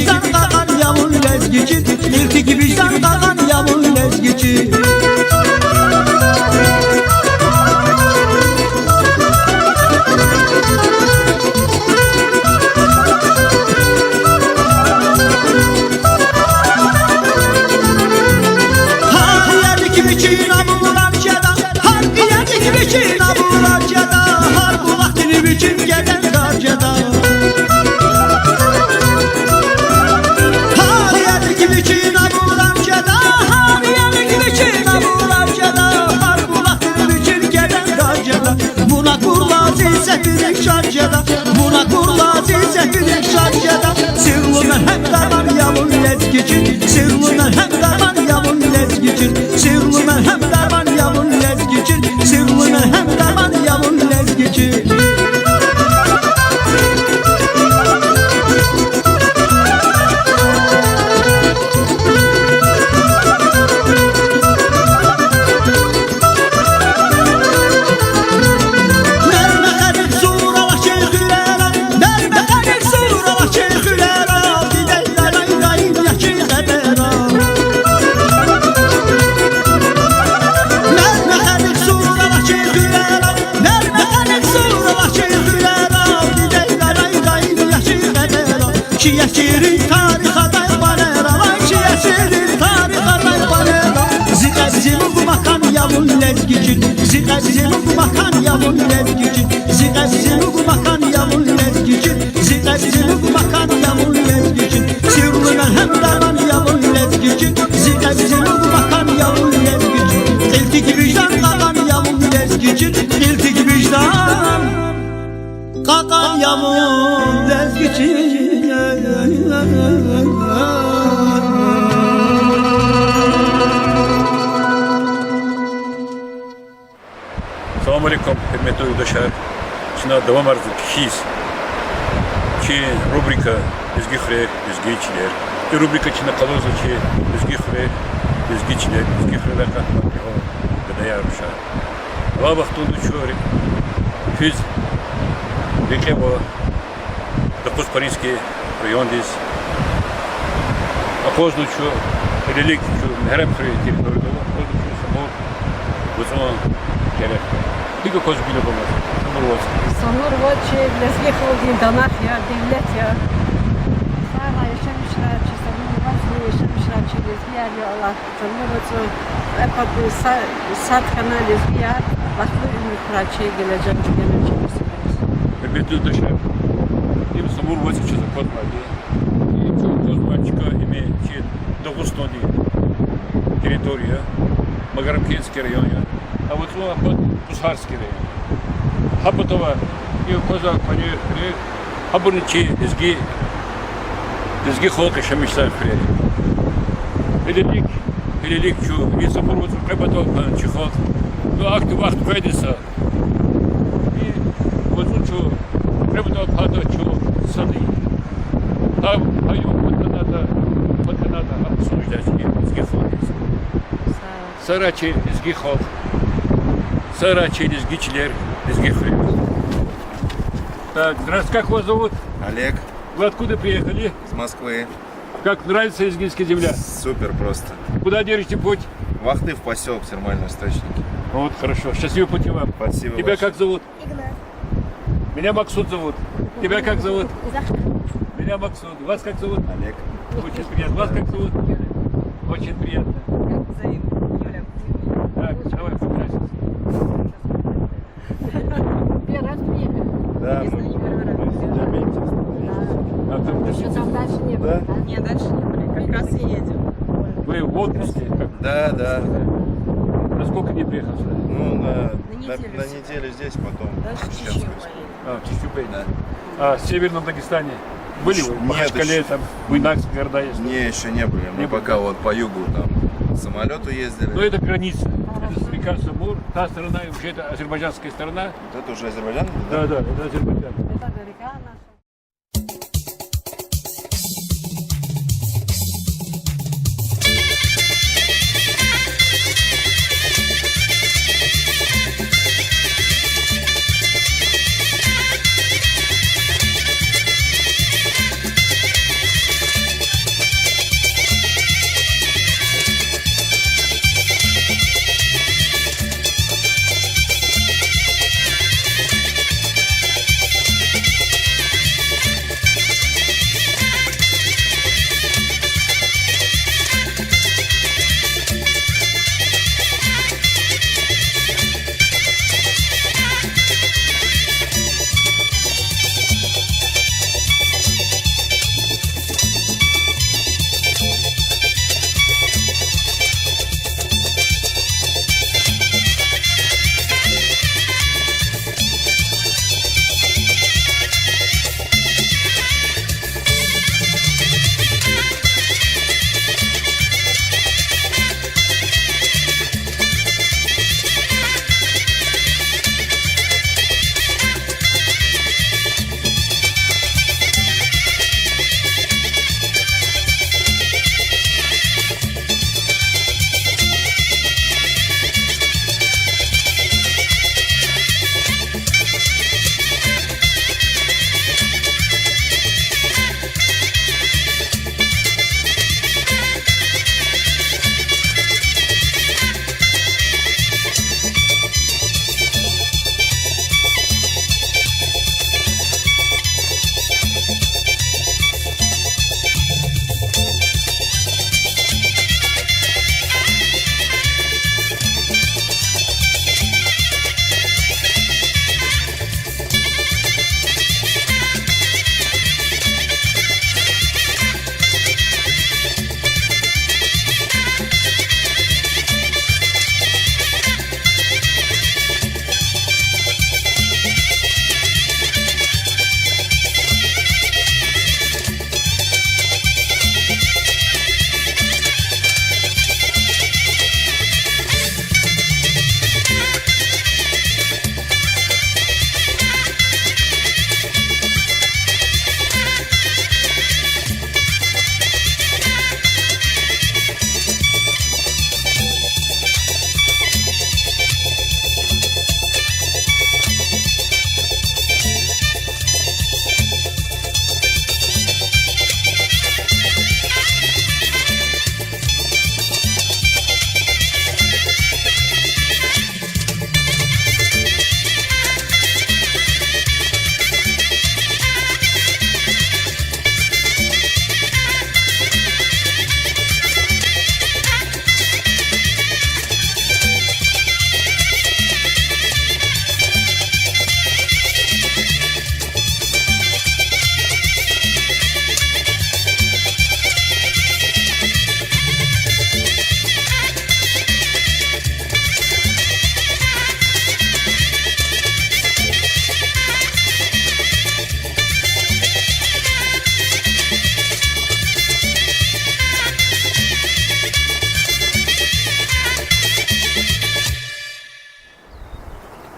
vicdan qalan yavun lezgici, iltiki vicdan qalan yavun lezgici. Buna kurlazi zehri şarjada Sırlına hem daman yavun lezgicin Sırlına hem daman yavun lezgicin Sırlına hem daman yavun lezgicin Sırlına hem daman yavun lezgicin. Şiyeşirin tarihada banera Şiyeşirin tarihada banera Zikazim bu makan yavun lezgicin Zikazim bu makan yavun lezgicin Zikazim bu makan yavun lezgicin Zikazim bu makan yavun lezgicin Sırrına hem daman yavun lezgicin Zikazim bu makan yavun lezgicin İltiki vicdan kalan yavun lezgicin İltiki vicdan kalan yavun lezgicin. Assalomu alaykum, hurmatli yurtdoshlar. Shunday davom etishimiz ki rubrika bizga xire, bizga ichlar. Rubrika içinde kalıyoruz ki bizga xire, bizga ichlar, bizga xire qahva da yarışa. Va vaqtunda cho'ri. Biz Bekebo Dokuz-Parinskiy rayondayız. Поздно что релик, что нерем при территории, поздно что само, вот само керек. Ты какой сбили помог? Самурвоч. Самурвоч для съехал один домах я, девлет я. Сама еще мешла, че Самурвоч еще мешла через виарю Аллах. Самурвоч это сад канале виар, лахлы мы прачи geleceğim geleceğim. Hürmetli yurttaşlar, им Самурвоч что закон маги. Kozmanчика имеет 9 тонн территория, Магарамкентский район, а вот Пусхарский район. Хабатова и Козак поехали, Хабурничи изги холка шамишта хрели. Элелик чу, и Самурвоч Хабатов чихот, ну акты вахт кайдеса. И вот тут чу, Хабатов хата чу сады. Там надо обсуждать изги холка. Сарачи изги холка. Сарачи изги члер, изги хреб. Так, здравствуйте, как вас зовут? Олег. Вы откуда приехали? Из Москвы. Как нравится изгильская земля? Супер просто. Куда держите путь? Вахты в поселок, термальные источники. Вот, хорошо. Счастливого пути вам. Спасибо. Тебя большое. как зовут? Игнат. Меня Максут зовут. Тебя как зовут? Меня Максут. Вас как зовут? Олег. Очень приятно. Вас как зовут? Очень приятно. Так, давай, покрасимся. Первый раз приехали. Да, Если мы не первый раз. А там Еще там дальше не было, Да? да? Нет, дальше не были. Как раз и едем. вы в отпуске? Как? Да, да. На сколько не приехал сюда? Ну, на неделю неделю здесь, потом. Дальше в сейчас Чечню скоро. поедем. А, в Чичупе. Да. А в Северном Дагестане? Были вы? В Нет, Махачкале, еще. там, Буйнакск, города есть? Не, еще не были. Мы Не пока вот по югу там самолету ездили. Но это граница. Это река Самур. Та сторона, вообще это азербайджанская сторона. Вот это уже Азербайджан? Да, да, это Азербайджан. Это река наша.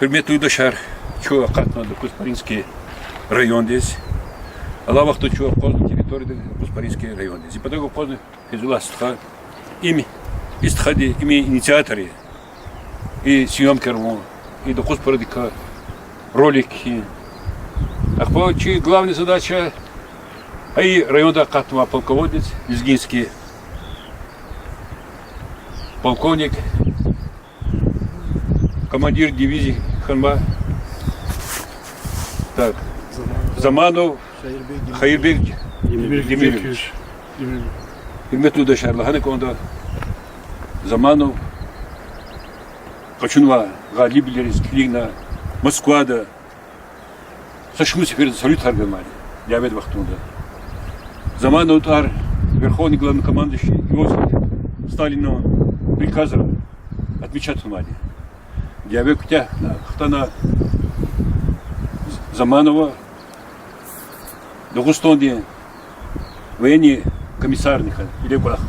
Hürmetli yurttaşlar, çoğu katmadı Kuzparinski rayondayız. Allah vakti çoğu kozlu teritoriyada Kuzparinski rayondayız. И потому kozlu Физуластха ими истхади, ими инициаторы и съемки рву, и до Кузпарадика ролики. А почти главная задача, и районда катма полководец Лезгинский, полковник, командир дивизии Ханба, так, Заманов, Хайырбек Демирович. Hürmetli yurttaşlar, hani konuda Zamanov, Kaçınva, Galibileriz, Kilina, Moskva'da saçma sefer салют аргумент, диабет вахтунда. Zamanov tar Верховный главнокомандующий Иосиф Сталина приказывал отмечать внимание. Диабет кутя, хтана Заманова, Дагустонде, военные комиссарника или бах.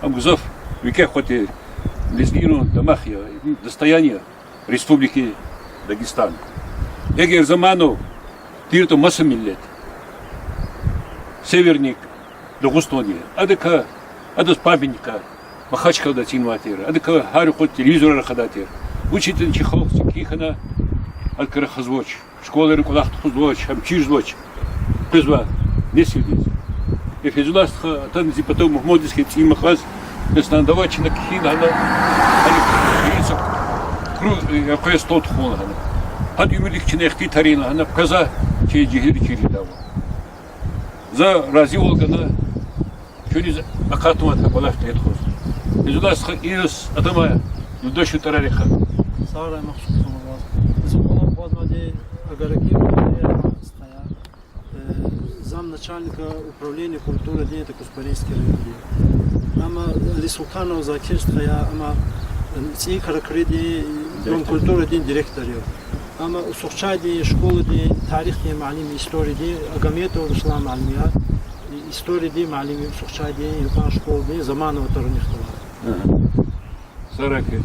Амгузов веке хоте лезгину дамахия достояние Республики Дагестан. Егер Заманов тирто масса миллет. Северник Дагустония. Адыка адыс памятника Махачкалда тинватер. Адыка харю ход телевизора хадатер. Учитель Чехов Кихана Алкара Хазвоч. Школа Рекулахт Хазвоч. Хамчижвоч. Пызва не сидит. И Физуластха, там и потом Мухмодский Тимахаз, Песнандавачи на Кихина, она говорится, круг, тот хол, она. Хад юмилик чинехти тарина, она показа, чей джихири дава. За разиволга на через акатумат хабалах тетхоз. Физуластха ирс атама юдошу тарариха. Сара махшук самоваз. Зуболов базмаде агараким стоя. Замначальника управления культуры день это Кузпаринский район. Ама Лисултанов закирства я, ама ці характеры дом культуры день директор я. Ама усухчай день школы день тарих день малим истории день Агаметов Руслан Малмия истории день малим усухчай день Юкан школы день Заманова Тарунихтова. Сараки.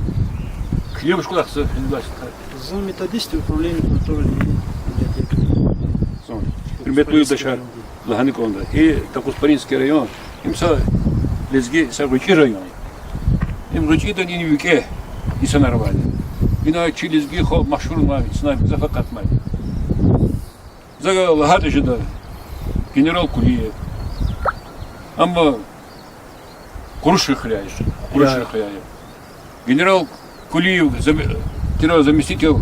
Хлеб школах за Физуластха. За методисты управления культуры день библиотеки. Hürmetli yurttaşlar, hani konuda. Kuzparinski rayon, imsa Lezgi Sarıcı rayon. Rıcı da yeni ülke insanlar var. Bina çi Lezgi ho maşhur var, sınav zafakat var. Zaga lahadıcı da General Kuliyev. Ama Kuruşu Хряев. Генерал Кулиев, заместитель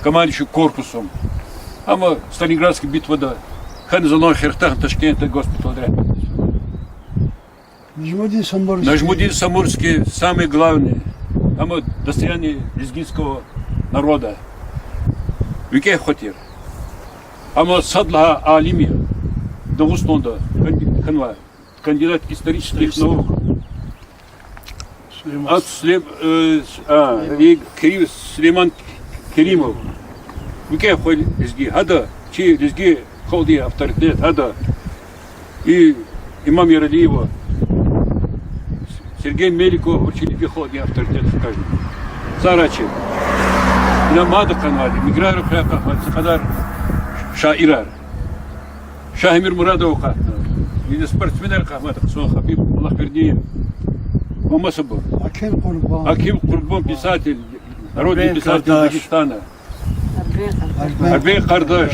командующий корпусом. Ама Сталинградская битва да. Хан за ночь хертах Ташкента госпиталь дряд. Нажмудин Самурский самый главный. Ама достояние лезгинского народа. Веке хотер. Ама садла алимия. Дагустонда. Ханва. Кандидат исторических наук. Сулейман Керимов. Веке хоть лезги. Хада. Чи лезги холди авторитет. Хада. И имам Яралиева. Сергей Меликов учили холди авторитет. Скажем. Сарачи. Намада канали. Миграру хряка. Сахадар. Шаирар. Шахмир Мурадов катна. И спортсменер кахмат. Сон Хабиб Аллахвердиев. Мамасабур. Аким Курбан, писатель. Народный писатель Дагестана. Арбей Кардаш.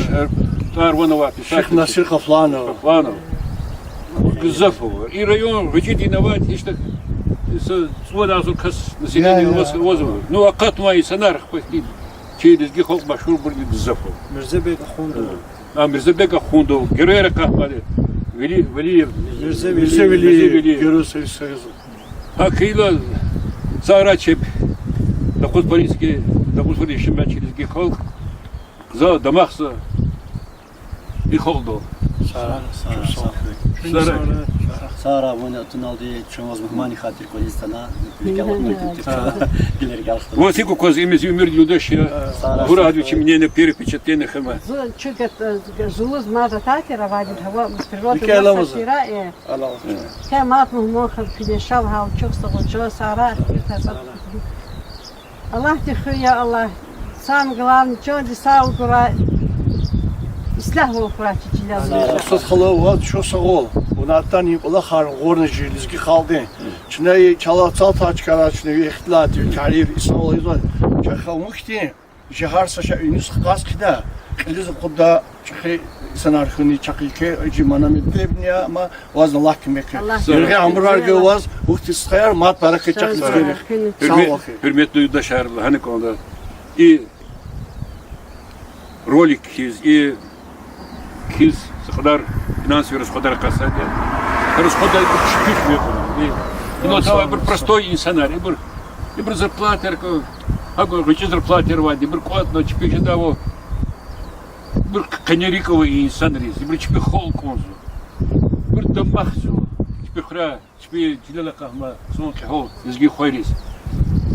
Тарванова, писатель. Шейх Насир Кафланов. Гзафова. И район вычит виноват. И что свода азуркас население возывают. Ну, а катма и санар хватит. Через гихов машур будет Гзафов. Мирзебек Ахундов. А Мирзебек Ахундов. Герера Кахмали. Велиев. Мирзевели. Герой Союза. А Кила Сарачеп. Да Кузбаринский. Да Кузбаринский мяч через гихов. За Дамахса. И холдо. Сара вона туналди чому змагмані хатір Козістана. Вот и как имя мир людоши. Бурадович мне на перепечатление хама. Чугат зулуз маза татира вадит хава природа Микаэла масира э. Кем мат мухмохад пидешал хау чукса гочо сара. Аллах ти хуя Аллах Sam kılan çoğu sağ ol kura. İslah ol kura çiçiler. Söz halı var, şu sağol. Onattan yıkıla har gornıcı lizgi kaldı. Çinay çalatsal taçkara çinay ihtilatı karir İsrail izol. Çakha mukti. Jahar saşa ünüs qas kida. Kiliz qudda çakhi sanarxuni çakike cimana medebniya ama vaz Allah kimek. Yürge amrar gövaz ukti sıkayar mat baraka çakhi gerek. Hürmetli yurttaşlarımız hani konuda и ролик хиз kadar finans veriyoruz kadar kasada. Karış kadar bir şükür yapıyor. Но това bir простой insanlar, bir зарплатер, ako gıcı зарплатер var, bir kuatla çıkıyor da o bir kanarikovu insanlar, bir çıkıyor hol konzu, bir damahzu, çıkıyor kra, çıkıyor cilala kahma, son kahol, izgi koyris.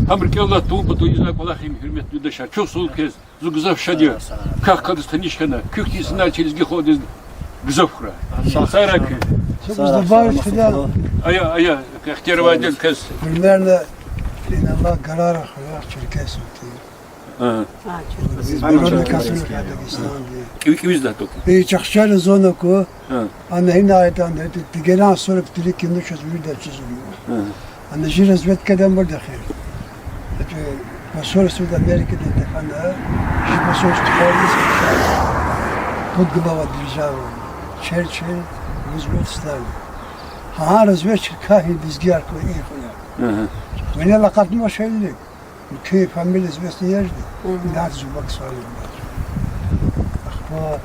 Hamrike Allah tuğba tuğizna kolahim hürmetli yurttaşlar. Çok soğuk kez, zugzav şadiyor. Kah kadıstanişkana, küktisinden çelizgi kodiz gzav kura. Sayrak. Собственно, бавить сюда, Aya, ihtiyar vadil kez. примерно, Allah karara koyar, Çerkes Народный Косынка Дагестан. İkimiz de tok. И чахчали зону ко, а на инайтан, это тигеран 43 км сейчас видно чизу. А на жир разведкадан бар дахир. Это посольство Америки дехана, жир посольство Франции. Подгибава держава. Черчилль, Рузвельт, Сталин. ها разведчик кахи дизгяр ко и хуя. Меня лакат не машели. Кей фамилия известный ежды. Да, зубак свалил. Ахва,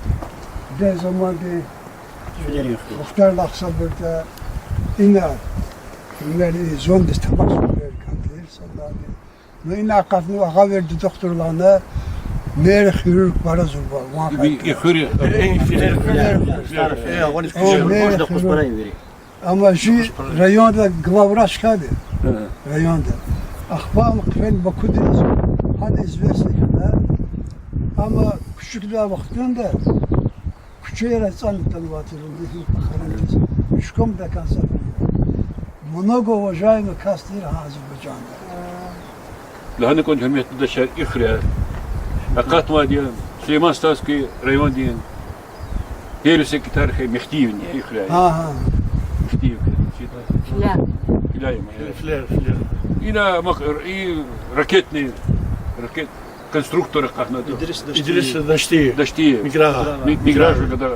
де заманды Muhtar laksa burada ina ünleri zondes tabak soruyor kandir sallallahu. No ina katını aga verdi doktorlarına mer hirurg para zurba. İkhuri. Ama şu rayonda glavraş kadı. Rayonda. Ahbam kıfen bakudiniz. Hadi izveslikler. Ama küçükler vaktinde küçüğe sanıktan vatırıldı. Şukum da kansa. Много уважаемых кастир Азербайджанда. Lahane kon hürmetli yurttaşlar İkhri. Akatma diye Süleyman Stavski rayon diye. Değerli sekreter Mehdi'nin İkhri. Ha. Mehdi. Filan. Filan. Yine raketni конструктора kahnadı. İdris Daşti. Daşti. Миграж когда.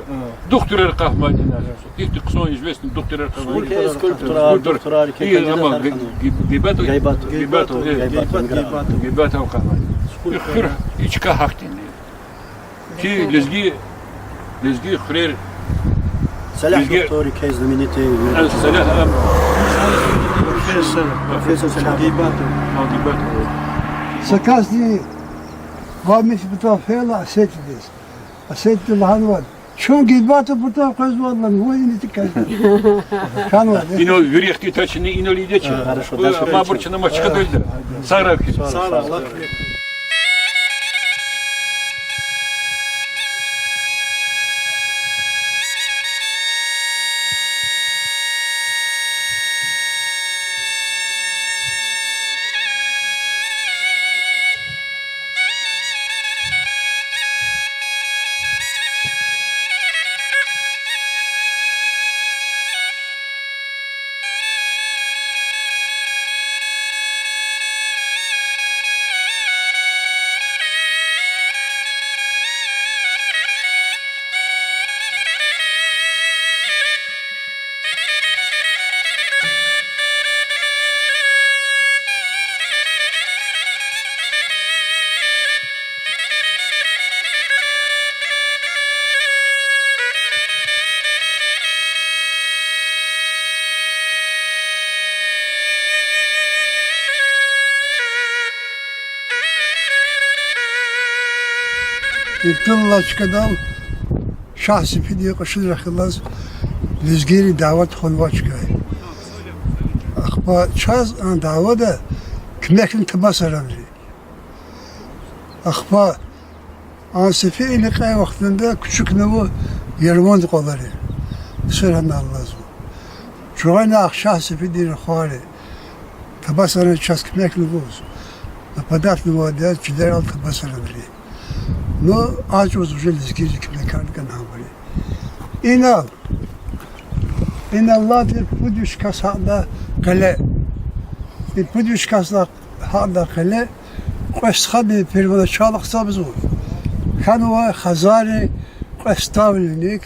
Доктор Кахмадина. Их ксон известный доктор Кахмадина. Скульптура. И ama Гейбатов Кахмадина. Хыр içka haktин. Ki lezgi хрер Salah doktori kez ziminiti. Salah Profesör Salah. Гейбатов. Saказdi vamif bitafela asetidis. Asetdi lahan var. Çon gidbatı burada kazmadılar. Bu yine dikkat. Kan var. İno yürekli taçını inoli de çı. Ama burçuna maçka döldü. Sağrak. Sağ Allah. Tıllaçkadan şahsi fidiye koşul rakılaz lüzgeri davet konvaçkay. Akba çaz an davada kmekin tıbas aramzi. Akba an sefi ilikay vaktinde küçük nevu yermond kolları. Sıranı Allah'ım. Çoğayna şahsi fidiye khari. Tıbas aramzi çaz kmek nevuz. Нападать на воде, чидерал табасарабри. Но ач уже лизгирик меканка набри. İnal. İnallah pudüş kasada kale. Pudüş kasada kale. Qesxabi pervada çalıqsa biz o. Kanova Hazari qestavlinik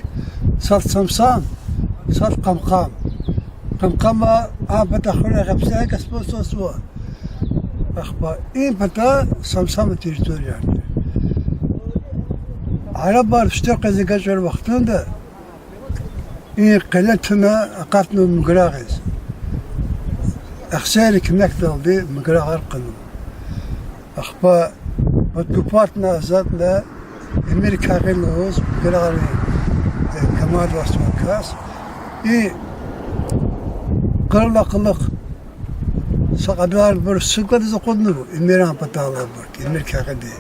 sat samsam sat qamqam. Qamqama abata khura qabsa kaspososu. Akhba in pata samsam teritorial. Araba işte qazıgaçlar vaxtında قلتنا أقاتنا مقراغز أخساري كمك دالدي مقراغ القنو أخبا بطلوباتنا ذاتنا أمريكا غير لغوز مقراغ كمال واسمكاس قلق سقدار بر سقد زقدنو أميران بطالة برك أمريكا غدي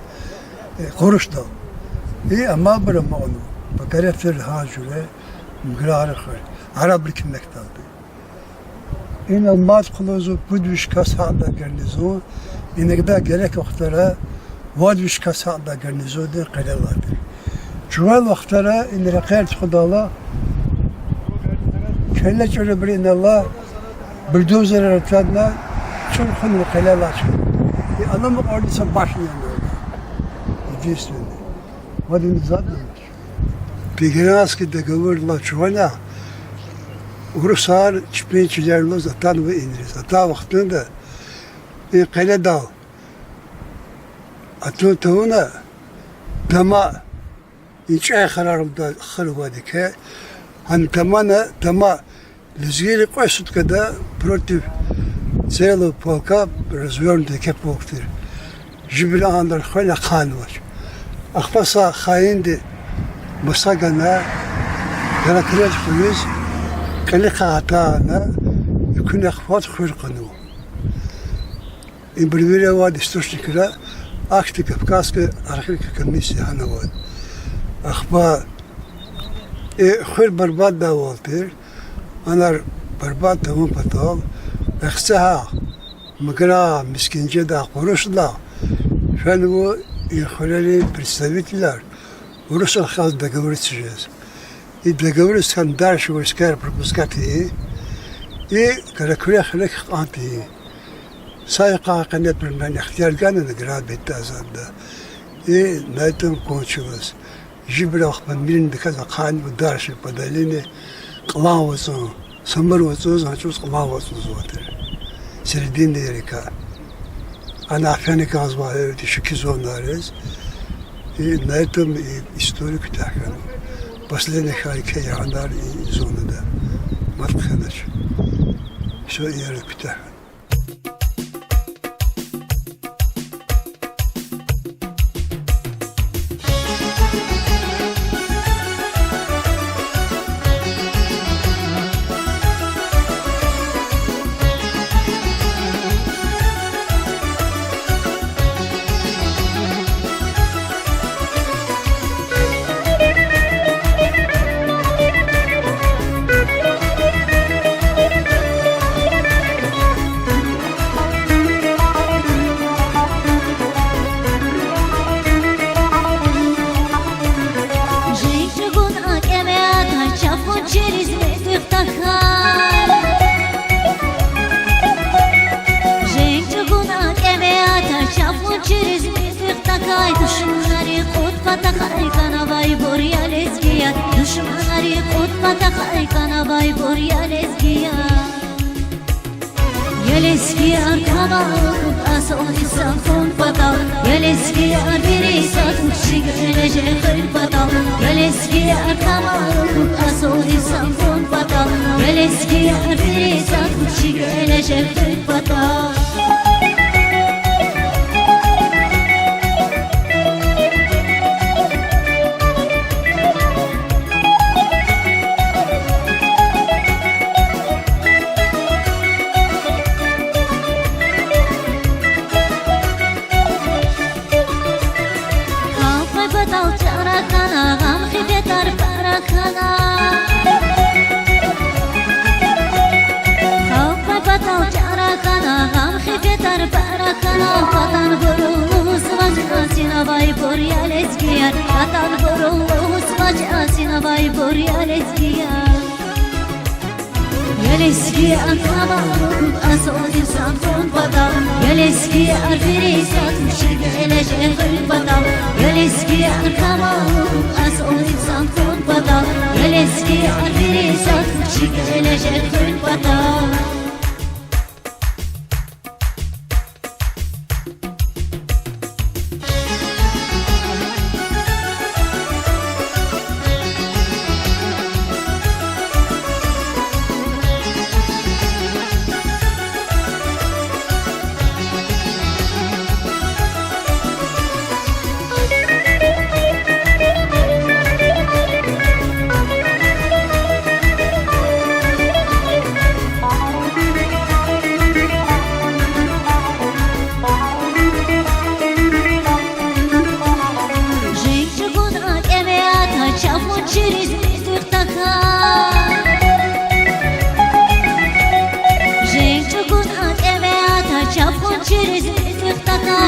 قرش دال أما برمانو بقريت الهاجولة مقرار خير عرب لكنك تالدي إن المات خلوزو بدوش كاسعدا قرنزو إنك دا gerek وقتها وادوش كاسعدا قرنزو دي قلالاتي جوال وقتها إن رقير خدالا كلا جربري إن الله بلدوزر رتادنا شو خلو قلالات أنا مقعد سباشني أنا يجيسوني وادي نزادنا Пигранский договор Лачуаня Урусар чпенчилерло затан ve İngiliz. Ata vaxtında kale dal. Atı tavuna dama hiç ay kararımda xırvadı ki han dama lüzgiri qoşut kada protiv celo polka razverndi ke polktir. Jibril andar xala xanvar. Axpasa xayindi مساقنا قال كريت فلوس قال لي قاطعنا يكون أخوات خير قنو إن بريميرا واد استوشي كلا أكتب كاسك أرخيك كميسي هنا واد أخبار خير برباد دا والتر أنا برباد تمام بطال أخسها مقرا مسكين جدا قروش لا فانو يخلالي представитель Rusya halk договор сейчас. И договор сан дальше войска пропускать и когда хлек анти. Сайка канет примерно اختيار كان نقرأ بالتازد. И на этом кончилось. Жибрах бандин беказа хан дальше подалине клавосу самаросу значит клавосу зовут. Середине река. Она феник азва дишки зонарез. И на этом и историю Ктахана. Последний хайке яндар и зоны да. Маркханач. Все и Ктахан. Düşmanları kutmata kaykana bay bor yalezgiya Yalezgiya kamaluk asoni sakon patal Yalezgiya biri satuk şigölece kırpatal Yalezgiya kamaluk asoni sakon patal Yalezgiya biri satuk şigölece kırpatal Khau pa patal chara kana gam Gel eski akrabalık asıl insan konpada Gel eski arkeri satmış gelecek hırpada Gel eski akrabalık asıl insan konpada Gel eski arkeri satmış gelecek hırpada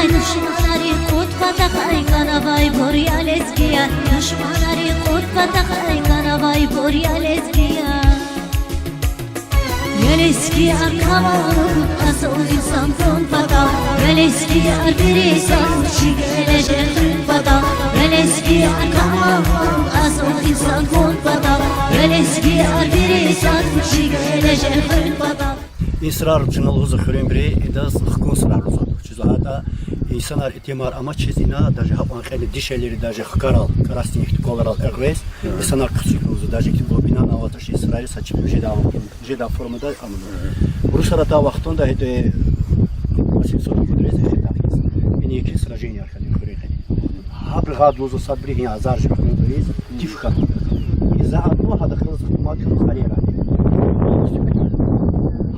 Düşmanları kutbata kaygana buraya lezgiya Düşmanları kutbata kaygana buraya lezgiya Gel eski akrabalık asıl insan konpada Gel eski arkeri satmış gelecek hırpada Gel eski akrabalık asıl insan konpada Gel eski arkeri satmış gelecek hırpada İsrar çınalızı xürümri das xkonsrar uzak. Çizahada insanlar itimar ama çizina даже хапанхели дишелери даже хкарал красник колорал эрвес insanlar kısıklığı даже ki bu bina navatışı İsrail saçıp jeda formada amını. Ruslara da vaxtında hede Васильсона Кудреза хедахис. И некие сражения архани хурехани. Хабргад лузу садбрихи азар жихнудоиз тифха. И за одно хада хылыз хумаки халера.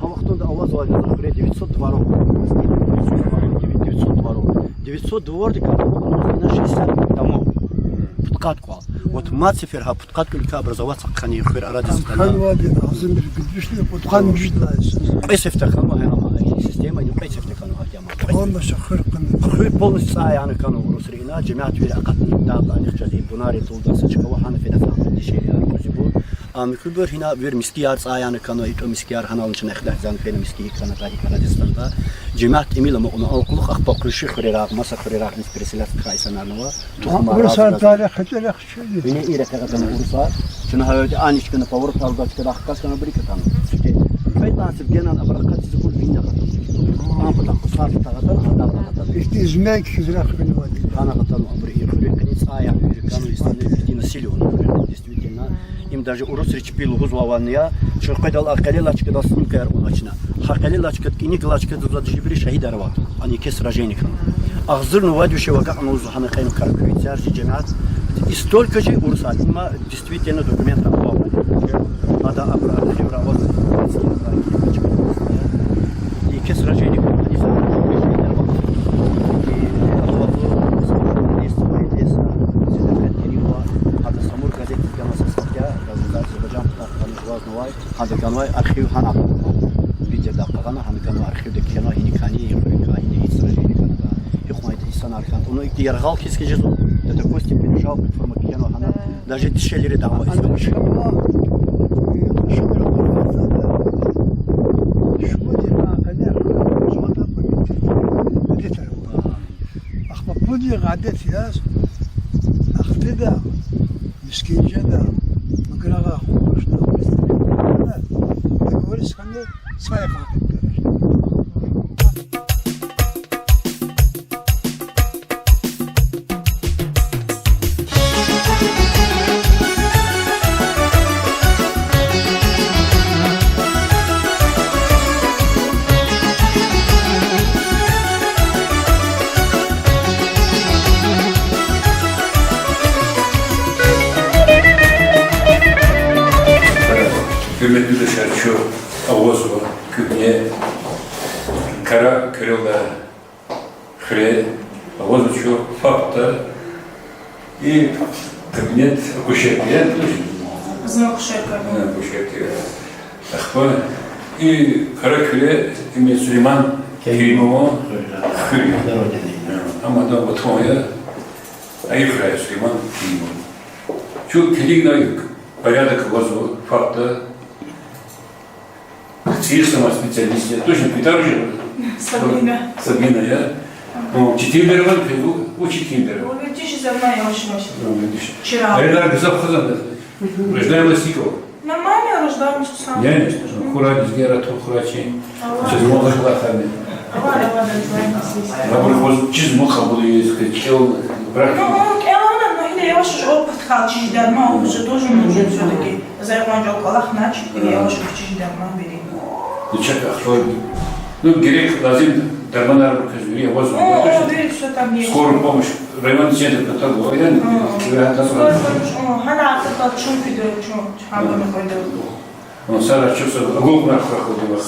Havaqtında avaz var 900 дворов. 900 дворов. 900 дворников, на 60 домов. Путкатку. Вот Мацифер ха путкатку лика образоваться хани хыр арадис. Хан вади азым bir güdüşlü putkan müjdlayız. Эсефтахан ма система не эсефтахан ма. Он başı hırkın. Хыр полностью саяны кану русрина جماعة في أقل да алихчади бунari тулдасы чыкава ханы федафа дишели аркузи бу. Amikubur hina bir miskiyar sayanı kanı ito miskiyar hanalın için ekler zan fena miskiyar kanı tarihi Kanadistan'da cemaat emil ama onu alkuluk akbal kırışı kırırak masa kırırak nisperisiler kaysanlarına var. Bursa tarih hıçırık şeydi. Bine ireke kadar Urfa. Çünkü havayda aynı çıkını pavur kaldı çıkıda akkas kanı bir katan. Çünkü kaytansıp gelen abrakat sizi kul binne katan. Ampıdan kusarlı tağatan hadal katan. İşte izmek hızrak beni vadi. Kana katan abri yıkırı kani sayan kanı istanı bir насилие он действительно им даже урус речпил гузлавания что когда акали лачка да сумка начина хакали лачка кини лачка да жибри шахид арват они ке сражения ахзырну вадюше вака ну захана кайм каракуйцар жемат и столько же урса има действительно документ оформлен надо евровоз и ке сражения هذا كانوا أرخيو هنا بيجي دقة هنا كانوا أرخيو ده كانوا هني كاني يخرج هني إسرائيلي كانوا يخوان يتسان أرخان أنو يرغال كيس كجزء ده تكوستي بنجاو بفرما كانوا هنا ده جد الشيء اللي دعوة إسرائيل Budje gadet yaz. Ahtida miskinjada magraga khuşta. Polis kanı saya kalktı. Hürmetli dışarı şu Avozlu Kübne Kara Kırılda Hre Avozlu şu Fakta и кабинет акушерки. За акушеркой. Акушерки. Ахпа. И Кара Küre имеет Сулейман Керимова Хри. Ama da Батмоя Айхра Сулейман Керимова. Şu keligna порядок Авозlu Fakta Ты сама специалист, я точно Питар же? Sabine. Сабина, я? Ну, Читимберман, учит Кимберман. Он видишь, за мной очень. Вчера. Айдар Газапхазан, рождаем Лосикова. Нормально рождаемся сам. Я не знаю, Хурадис, Герат, Хурачи. Сейчас много хлахами. Давай, здесь. Я бы чиз муха буду есть, чел, брак. Ну, он, но я уже опыт хочу, да, но уже тоже нужен все-таки. За это колах начал, я уже хочу, да, бери. Ну, что, ну, грек, лазим, дарманар, я возьму. О, бери, все там есть. Скорую помощь, район центр, это было, я не Скорую помощь, хана, это чум пидор, чум, хамбана пойдет. Он сара чувствует, огонь на проходил.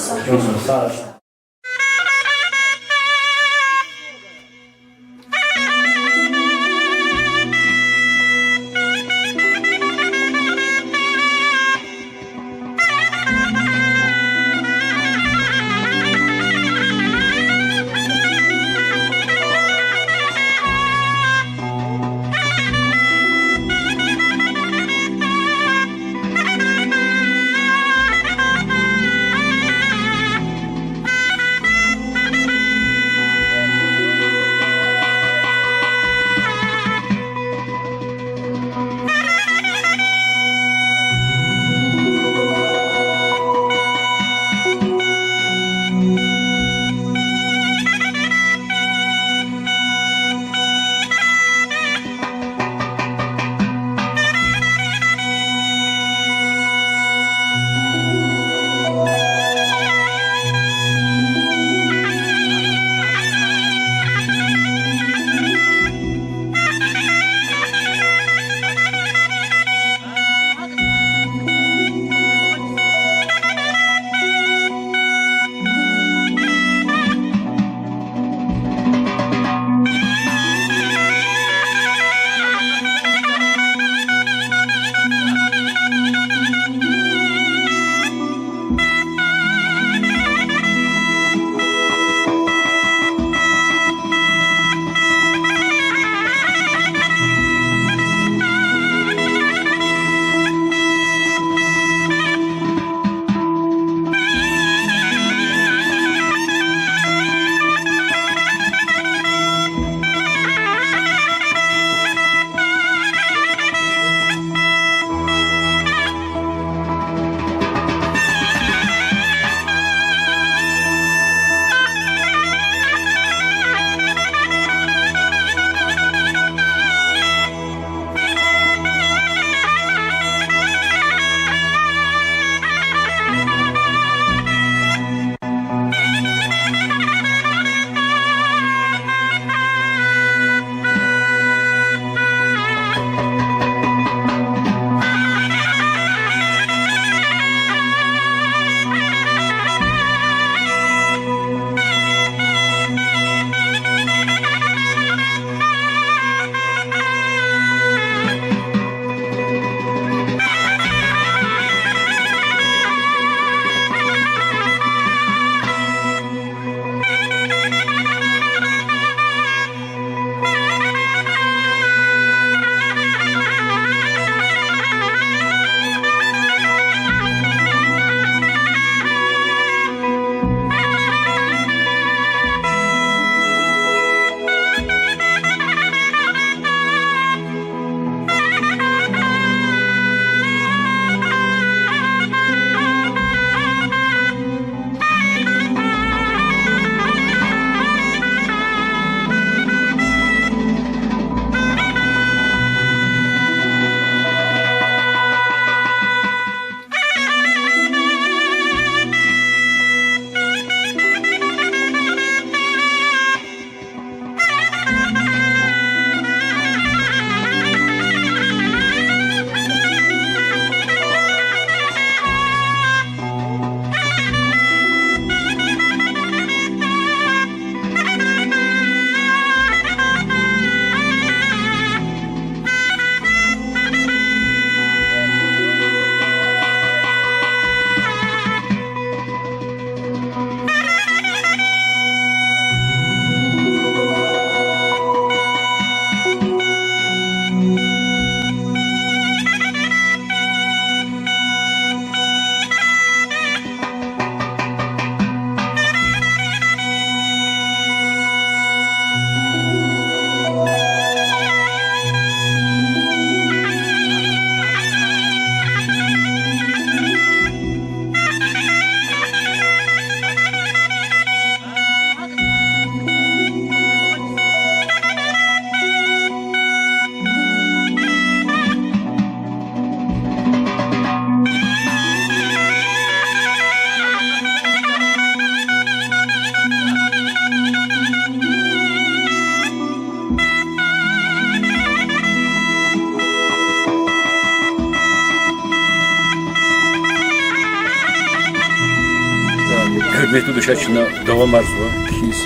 Хермету душачина давамар зва, хиз,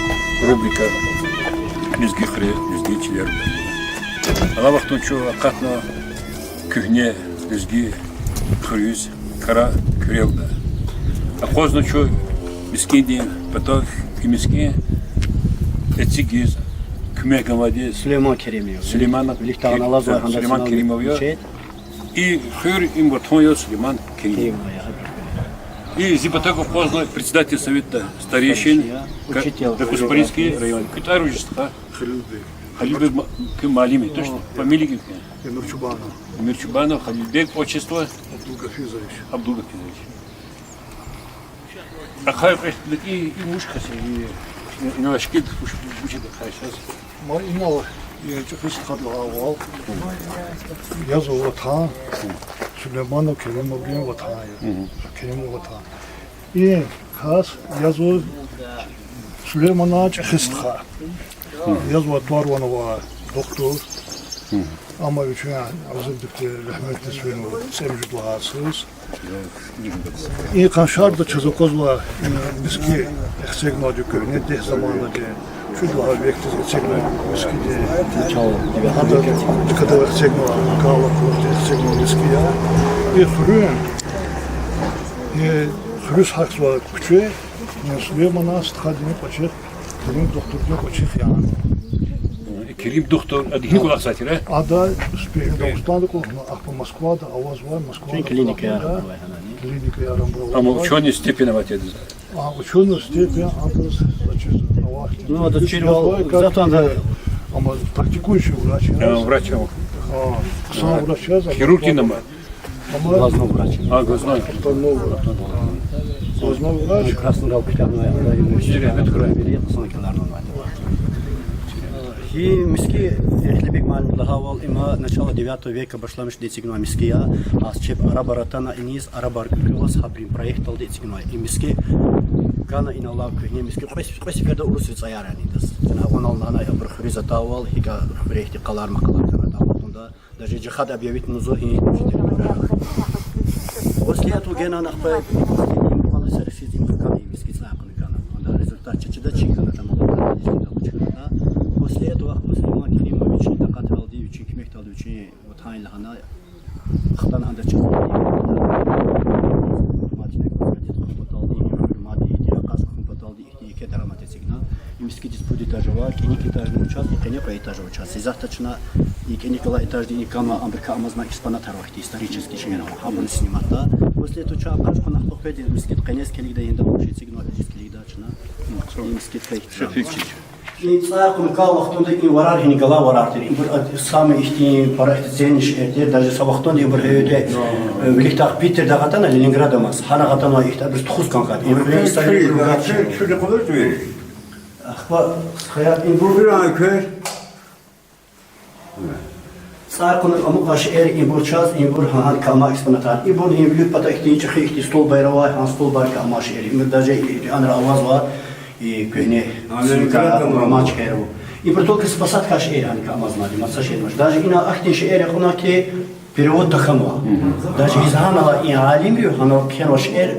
рубрика Низги хре, низги чилер. Ала вақтон чо ақатна күхне низги хрюз, кара күрелда. А қозно чо мискенди патах и мискен этсигиз күмек амадиз Süleyman Kerimiyor. Süleyman Süleyman Kerimov и хыр им вартон Сулейман Керимов. И Зипатаков поздно председатель совета старейшин Куспаринский район. Китаружистха Халилбек Малими, точно? Фамилия какая? Мирчубанов, Халилбек, отчество Абдулгафизович. Ахай и мушка и новашки учит сейчас. Маринал, я чехис хадлагал. Я зову Ватан. Сулейманов Керимовген Ватан. Керимов Ватан. И хас я зову Сулеймана чехисха. Я зову Тварванова доктор. Ama üçün azındıkta rahmetli Süleyman sevgili duasız. İyi kanşar da çazokozla miski eksegna dükü ne de zamanla de şu dua bekliz eksegna miski de hatta kadar eksegna kala kurdu eksegna miski ya. İyi sürün haksva küçüğe Süleyman'a stıkadını paçır benim doktorca paçır yani. Керим доктор, Николай Сатир, Ада Дагестанда колхна, а по Москвада аваз var Москвада. Клиника yaran Клиника yaran bravo. ama ученый степень аватеді. А ученый степень адрес значит авахи. Ну, это затон да. Ama практикующий врач. Врач, Сам врач я. хирург инама. Ama Глазной врач. Глазной. Глазной врач. Красный галкишканой И миски эхлебек малымлахавал има начало 9 века башламыш децигной миския, а чеп арабаратана иниз арабар кюлас хабрим проектал децигной. И миски кана инала кюне миски спесификада урусвица ярани дас. Тена онал нана абр хризатавал хика проекти қалар мақалар тавал. Тунда даже джихад объявить нузо и после этого гена нахпай мала серфиз им кана миски цаакны кана. Тунда результат чичда чикана там после этого Сулейман Керимович докатал ди üçün кимек талды üçün вот хайлахана хтан анда чыгып матчны компоталды информати диакас компоталды ихти драматична имски диспут этажова кеник этажный участок кене по этажу участок изахтачна и кеникала этажный и кама амбрика амазна экспонат арвахти исторический шенера хамын снимата после этого чакаш конахток педи имски кенес келигда енда буши сигнал дискелигда чна имски фейк И царкун кал вахтонда и варар хини гала варартер. И самый ихти парахтицениш эртер даже савахтонда и бърхевете велихтах Питер дагатана Ленинграда мас. Хана гатана ихта бір тухус канкат. И бір история другат. Şöyle kadar diyor. Ахва хаят и Bu bir an köy. царкун амукаш и бурчас и бур хан кама экспонатар. И бур и блюк пата ихти чихи ихти стол байрава хан стол байрка амаш эр. И даже анра аваз var. И кухне ромач керу. И про только спасать каш эр ан кама знали масаж эр. Даже ина ахтиш эр хунаки перевод дахама. Даже из ханала и алимию хано кенош эр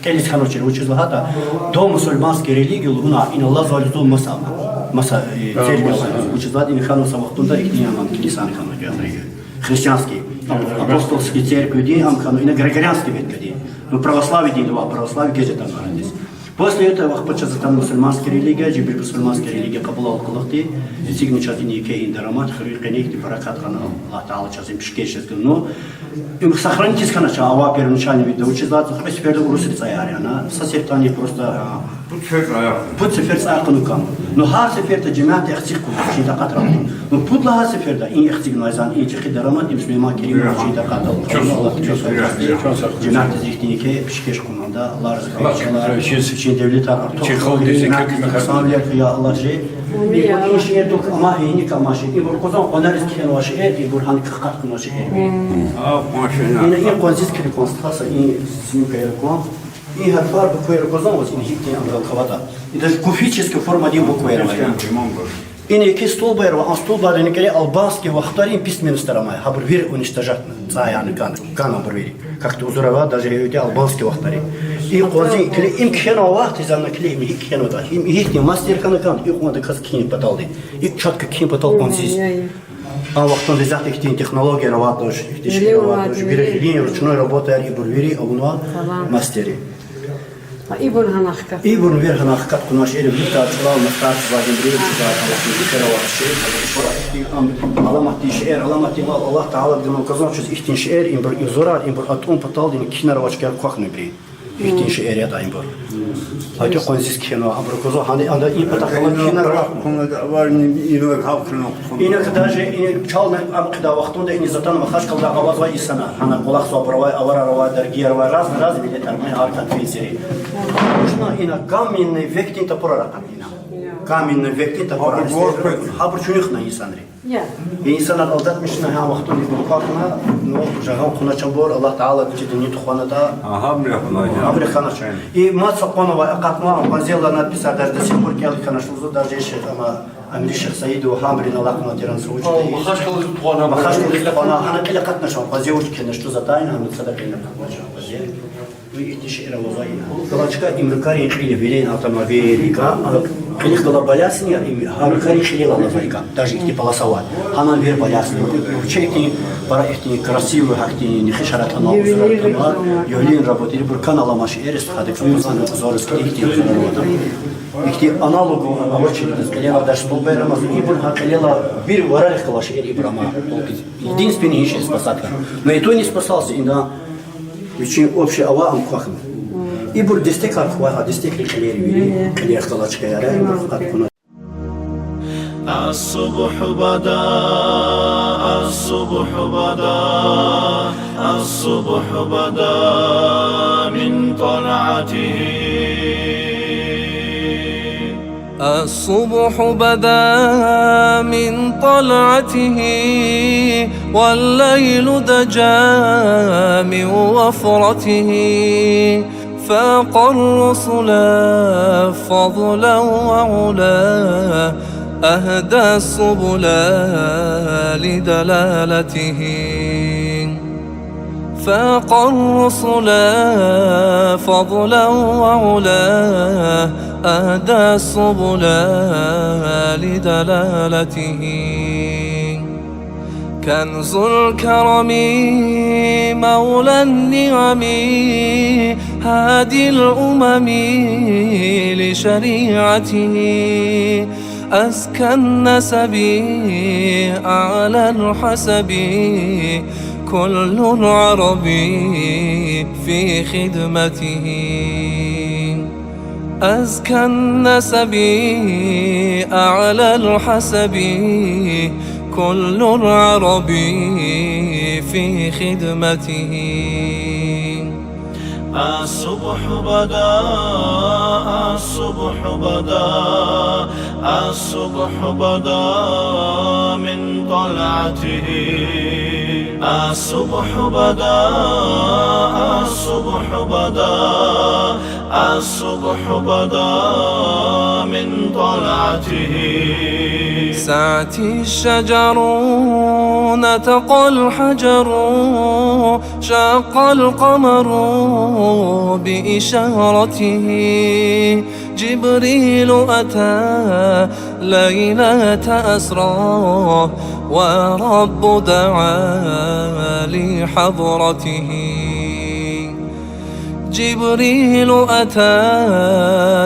келис хано чер учил хата до мусульманской религии луна ина Allah зализул маса церковь учил ин хано савахтунда ихтияман килисан хано гаври. Христианский апостольский церковь ди ам хано ина григорианский веткади. Ну православие ди два православие геже там родились. После этого почему там мусульманская религия, жибир мусульманская религия кабула алкалахти, сигни чатини кей индарамат, хрир кенехти паракат хана Аллах Таала часим пшкешес. Но им сохранитесь ханача ава первоначально видно учиться, хоть теперь урусица яряна, сосертани просто. Пут сефер айканукам. Но хар сеферта джемат ихтику, чита катрам. Но пут ла сеферда ин ихтиг найзан ин чихи дарамат им Сулейман Керимов чита катал. Джемат ихтини кей пшкеш кунанда Аллах разгашала. Devlet artık. Çirkov desek hükümet Sanırlar ki ya Allah şey. Bir bu iş yer dok ama yeni kamaşı. İbur kozan onlar iskiyen o şey. İbur hani kırkat kunu şey. Yine iyi konsiz kiri konstasa iyi sinu kayar kuam. İyi harflar bu koyar kozan olsun. Hikti angal kavata. İde kufическая форма değil bu koyar. Yine iki stol bayır var. Stol bayırını kere albanski vaxtların pismeni staramaya. Habur bir uniştajat. Zayani kan. Kan habur veri. как-то узорова, даже эти албанские вахтари. И кози, кли им кхено вахт, изамна кли им их кхено да. Им их не мастер канакан, их он да каз кхин паталды. И четко кхин патал консист. А вахтон дизат их технологии работаешь, их тишки работаешь, бери ручной работает и бурвери, а уно мастери. İbun hanakka. İbun ver hanakkat kunaş eri bir taç var mıstat vazin bir çıkar Allah alamat şiir alamat Allah Taala diyor kazanç ihtin şiir imbur izorar imbur atom patal din kinar vaçkar kokne bri ihtin şiir ya da imbur Hadi konsiz kino abru kozo hani anda iyi patak kinar var ino halkın İne kadar çalma am kada vaxtında in zatan ma xaş qalda avaz va isana hana qulaq sopravay avara rava dergiyer va raz bilet armay arkat fesiri Нужно и на каменный век не топора камина. Каменный век не топора. Хабр чуних на Исандри. И Исанар алдат мишна ха вахтун ибн Фатима, но жаган хуна чамбор Аллах Таала бичи дни тухванада. Хабр хана. И мат сапанова акатма базела надписать даже до сих пор кел хана что даже еще ама Амри Шейх Саид و Хамрин Аллах матеран случай. Махаш калды тухвана. Махаш калды тухвана. Хана киле катна шо базеуч кена что затайна хана садакина базе. ويأتي شيء وظائنا. طبعا إمريكاني خليه بلين автомобилика, خليه كلا балясни, إمريكاني خليه الله فيك. даже их полосовать. Хана вер балясни. Чеки пара их красивые, хакти не хишарат хана узрат. Юлин работали буркан Allah маши эрис хадик фузан зорис их Ихти аналогу обочинились, когда даже столберама ибн хакалела бир варалих калаш ибрама. Единственный ищет спасатель. Но и то не спасался, и на Очень общий аваам квахм. И бур дестек архуа, дестек рекалери, калер калачка яра, архуна. الصبح بدا الصبح بدا الصبح بدا من طلعته الصبح بدا من طلعته والليل دجا من وفرته فاق الرسل فضلا وعلا أهدى السبل لدلالته فاق الرسل فضلا وعلا أهدى السبل لدلالته كنز الكرم مولى النعم هادي الأمم لشريعته أزكى النسب أعلى الحسب كل العرب في خدمته أزكى النسب أعلى الحسب كل العرب في خدمته الصبح بدا الصبح بدا الصبح بدا من طلعته الصبح بدا الصبح بدا الصبح بدا من طلعته سعتي الشجر نطق الحجر شق القمر بإشارته جبريل أتى ليلة أسرى ورب دعا لحضرته جبريل أتى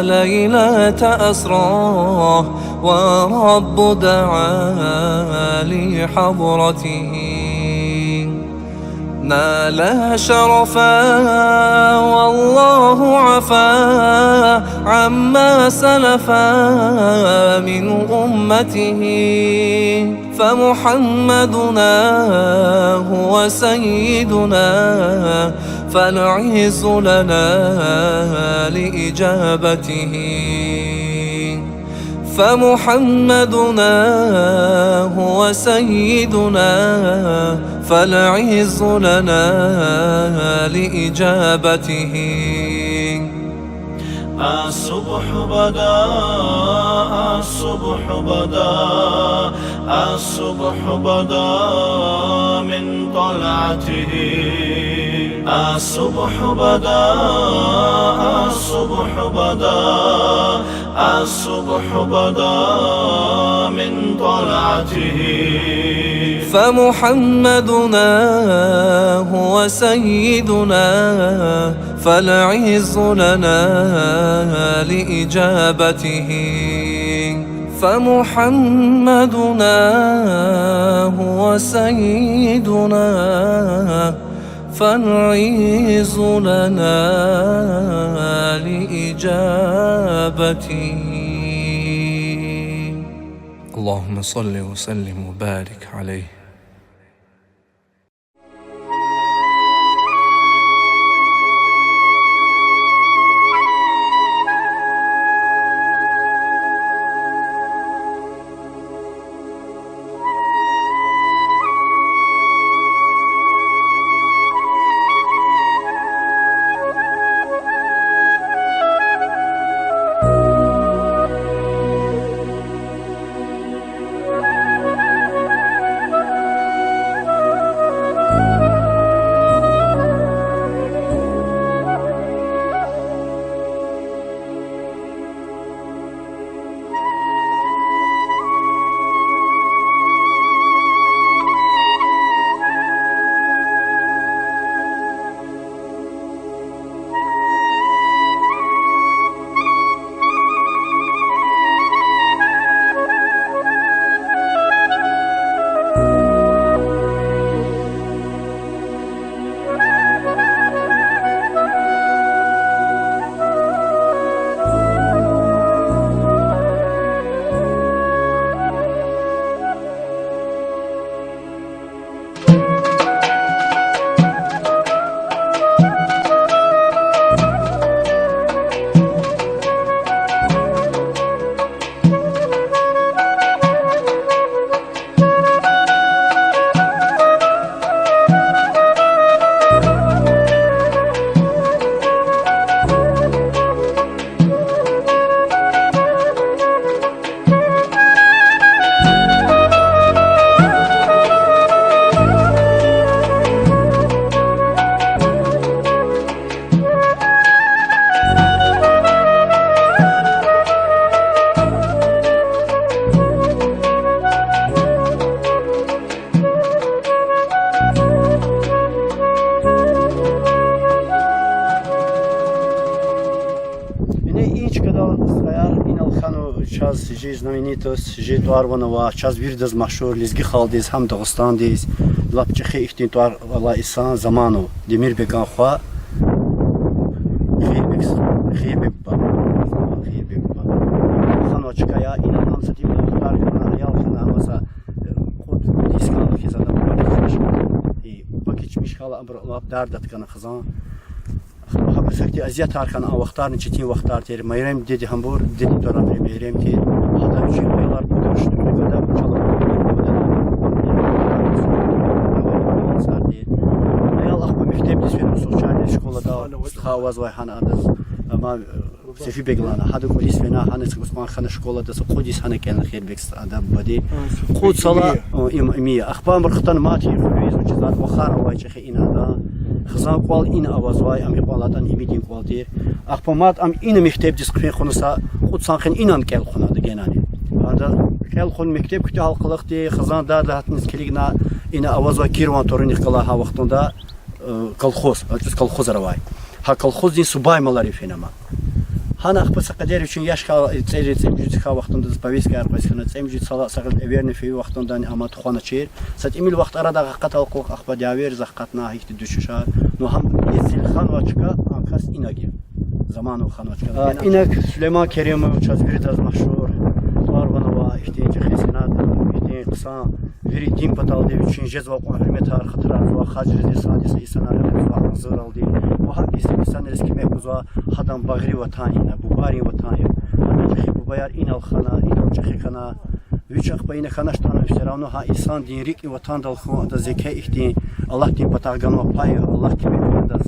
ليلة أسرى ورب دعا لحضرته نال شرفا والله عفا عما سلفا من أمته فمحمدنا هو سيدنا فالعز لنا لإجابته فمحمدنا هو سيدنا فالعز لنا لإجابته الصبح بدا الصبح بدا الصبح بدا من طلعته الصبح بدا الصبح بدا الصبح بدا من طلعته فمحمدنا هو سيدنا فالعز لنا لإجابته فمحمدنا هو سيدنا فالعز لنا لإجابته اللهم صل وسلم وبارك عليه. Жи знаменитость, жи Туарванова, час вирдаз машур, лизги халдиз, хам Дагыстандиз, лапчихи ихтин Туар Алла Исан Заманов, Демир Бекан Хуа, Хейбек ба, Ханочкая, ина хамсати Мухтар, Аял Хана Амаса, Худ Дискал Хизада Бабадиш, и Бакич Мишхала Абралаб Дардат Кана Хазан. خبر سكتي أزيات هاركان أو وقتار نشتين وقتار تير ما يريم ديدي همبور ديدي دورا بري يريم تير هذا بشيء غير بدرش نقدر إن شاء الله صار تير أيال أخبار مكتب تسوين وسوشيال شكولة دا خاوز ويحان أدز أما سفي بيجلانا هذا كوليس فينا هنس عثمان خان شكولة دا سقوديس هنا كان الخير بيكس أدم بدي خود صلاة إمية أخبار مرختان ماتي خبيز وجزات وخار واجخي إن هذا خزان قوال این آوازوای امی قوالاتان ایمیدین قوال دیر اخبامات ام این مکتب دیسکرین خونسا خود سانخن اینم کل خونه دگنانی هذا کل خون مکتب کتی halkılık دی خزان دار لحتنیز کلیگنا این آوازوای کیروان تورنی قلاها وقتوندا колхоз از колхоз روای ها колхоз دین سبای مالاری فینما هانا اخبار قدر için yaş çeyre çemcüt ka vaqtında повестка арбайсына çemcüt сагыл эверне фи вaqtından амат хона чер сат имил вaqt арада хакат алқоқ ахба дявер захкатна ихти düşüşar no ham yezil xan vaçka ankas inagi zamanı xan vaçka inak Süleyman Kerimov çazbiri daz mahşur Arvanova ihtiyaç xesinat ihtiyaç qısa veri din patal dev için jezva hürmet har xatrar va xajr lisan isana va zor aldı bu hadis insan eski mevzuza hadam bagri vatanina bu bari vatanya bu bayar inal xana inal çexikana Вичах по ине ханаштрана все равно ха исан дин рик и ватан дал ху да зеке ихти Аллах дин патагано пай Аллах ки бекандас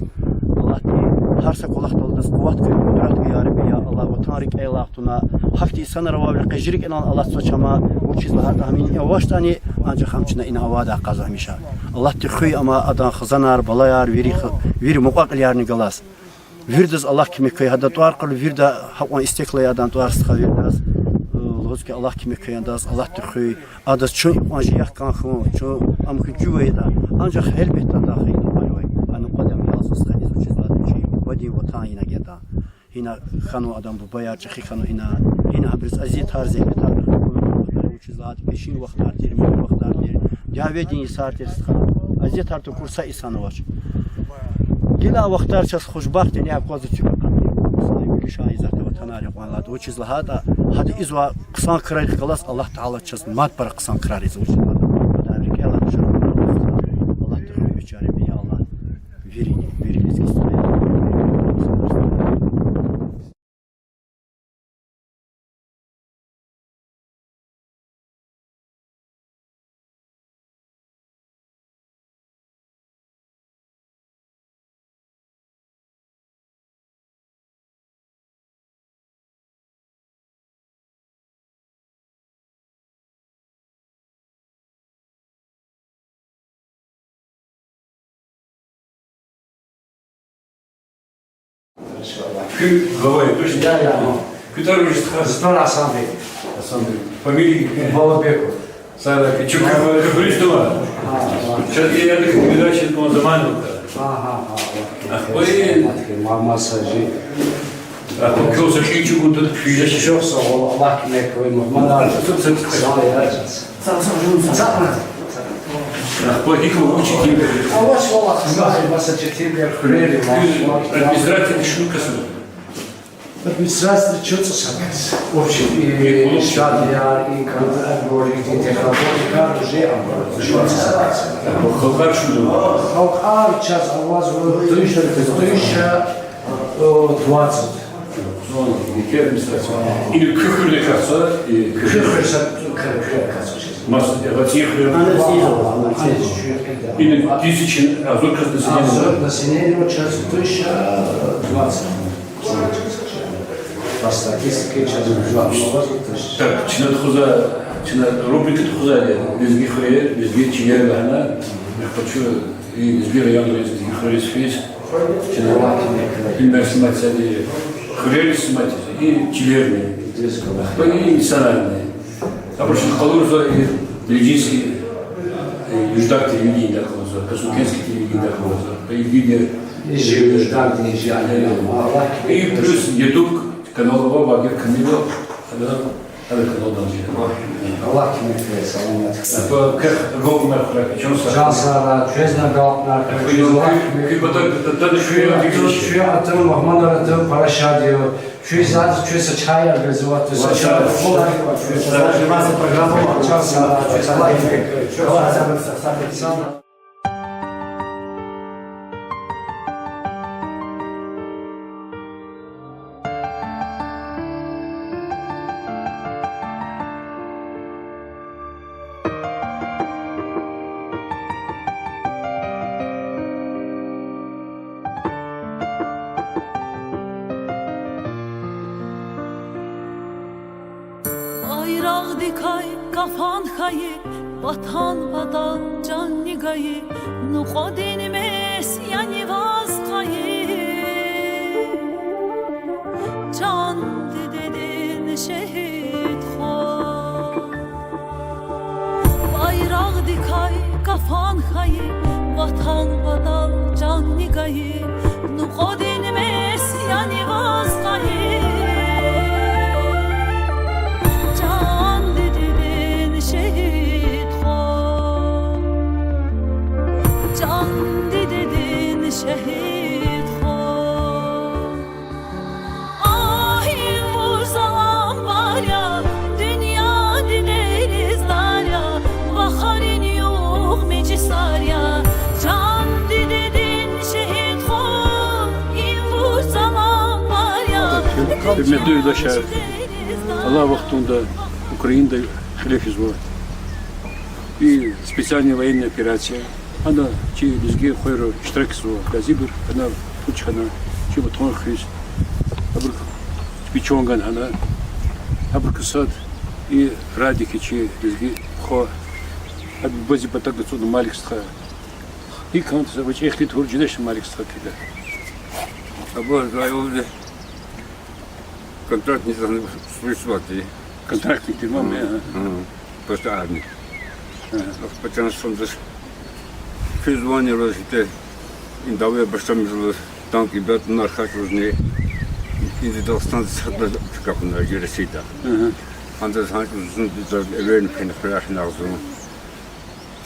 Аллах ки харса колах талдас куват ки кудрат ки я Аллах ватан рик элах туна хакти исан рававли qajrik enan Аллах сочама Çizler tahmin yavaş tane ancak hamçına ina avada kazanmışa. Allah tükhü ama adan khazanar balayar veri muqaq yarını galas. Virdiz Allah kimi köy hada tuar qıl virda haqqan isteklayadan tuar sıqa virdas. Lozki Allah kimi köyandas Allah tükhü adas çün anji yakkan xun çün amkı cüveyda ancak elbette dahi alvay. Anı qadam yazız xaliz çizler şey vadi vatan yine geda. Hina xanu adam bu bayarcı xanu hina habriz aziz tarz etar çizler peşin vaqtlar termi vaqtlar der. Javedin sarter sıqa aziz tartı kursa isanı var. Gila vaqtlar ças xoşbaxt ne yapqazı çıkan. Gülü şahizat ve tanari qanlat o çizler hadi izva qısan kırar qalas Allah Taala ças mat para qısan kırar iz o çizler. Təbrik Allah Allah təxir biçare bi Allah veriniz istəyir. Кü говорит, точно? Который уже страна Асамблеи. Фамилия Балабеков. Сара Чук Христова. Сейчас я так передача по заману. Массажи. А то кёса кичу вот тут филя Шоса Allah kime koyma. Manar. плохих учителей. Аваш валах знаю, массажитивер хрели. Администрация шутка. Администрация чётся самец. Общий и шадия и контроль технология уже чётся самец. Халкар шуду. Халкар час аваз 1020. Или küfürle kalsa, küfürse kalsa. Masa vatiyekle. Или тысячи, азот населения. Азот населения час 1020. По статистике час 20. Так, чинат хуза, чинат рубрика хуза, безги хрей, безги чиер лахна. Я хочу и безги район безги хрей спис. Чинат пример снимать хрей снимать и чилерные, и национальные. А просто халурза и бельгийский юждак телевидение такого, косукенский телевидение такого, телевидение. И плюс YouTube канал Багир Камилов, это канал Данжи. Allah kimi kıyasa anlattık. Это как голубь чем Şanslara, çözden kalplar, şu atım, Mahmud atım, paraşa diyor. Şu zaten çözse çay algızı var, çözse çay. Çözse programı var, şanslara, çözse Allah kimi kıyasa. Bayraq dikay, kafan xayı, vatan vadan can nigayı, nuqodin mes yani vaz xayı. Can dedin şehit xo. Bayraq dikay, kafan xayı, vatan vadan can nigayı, nuqodin mes yani vaz xayı. Şehit xo. Ahin vur salam var ya, dünya dineriz dar ya, vaharin yok mecisar ya, can dedin şehit xo. In vur salam var ya, Hürmetli yurttaşlar, Allah vaktinde Украинада хлеб извод. И специальная военная операция. Она чи бізге қойры штрексу газибір, она пучхана, чи бутон хрис, абыр спичонган ана, абыр кысад, и радики чи лезги хо ад бази батага цуд маликстха и кант за вачи эхли туржидеш маликстха кида або заёвде контракт не знаю свисвати контрактник ти маме постоянно потому что das физвани розите индаве башамизлы танки бет нархатузни in de stand как на юрисита андер ханкузун дизер эвен пен храшнар зу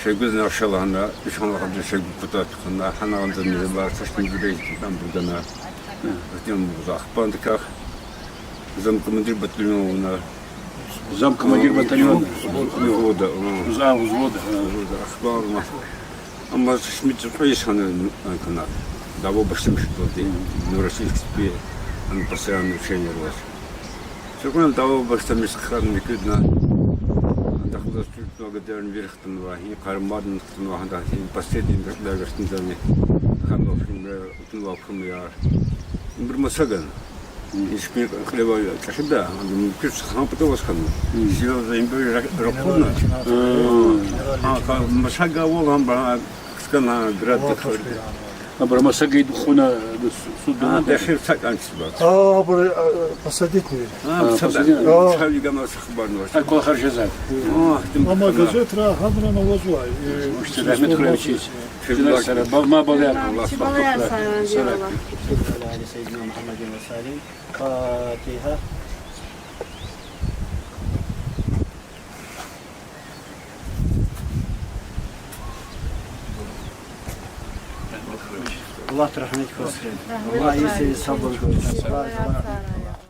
шегуз нашалана ишанлар дешег путат хана ханаган дне бар сашмин дурей там будана тем захпандках замкомандир батальона замкомандир батальона взвода взвода ахбарма amma смит поясаны кана даво башим что ты ну российский он постоянно учение рос сегодня даво башим хан микудна дахлас благодарен верхтен вахи кармадн ваханда последний дагастын зами ханов утулвахым я bir masagan hiçbir kleba kaşıda mümkün sıkıntı потом хан сила за имбир ракуна masaga olan bana kıskana grad tıkırdı aber masaga yedkhuna suduna داخل سكن سبات بري посадить خلي جماعة أخبارنا такой харжазат Ama gazetra hadrana vazvay. işte Rahmet Kuleviçiç ma balayar Allah Balayar sayran diyorlar. على سيدنا محمد وسلم فاتحة Allah rahmet olsun. Allah iyisi sabır koysun.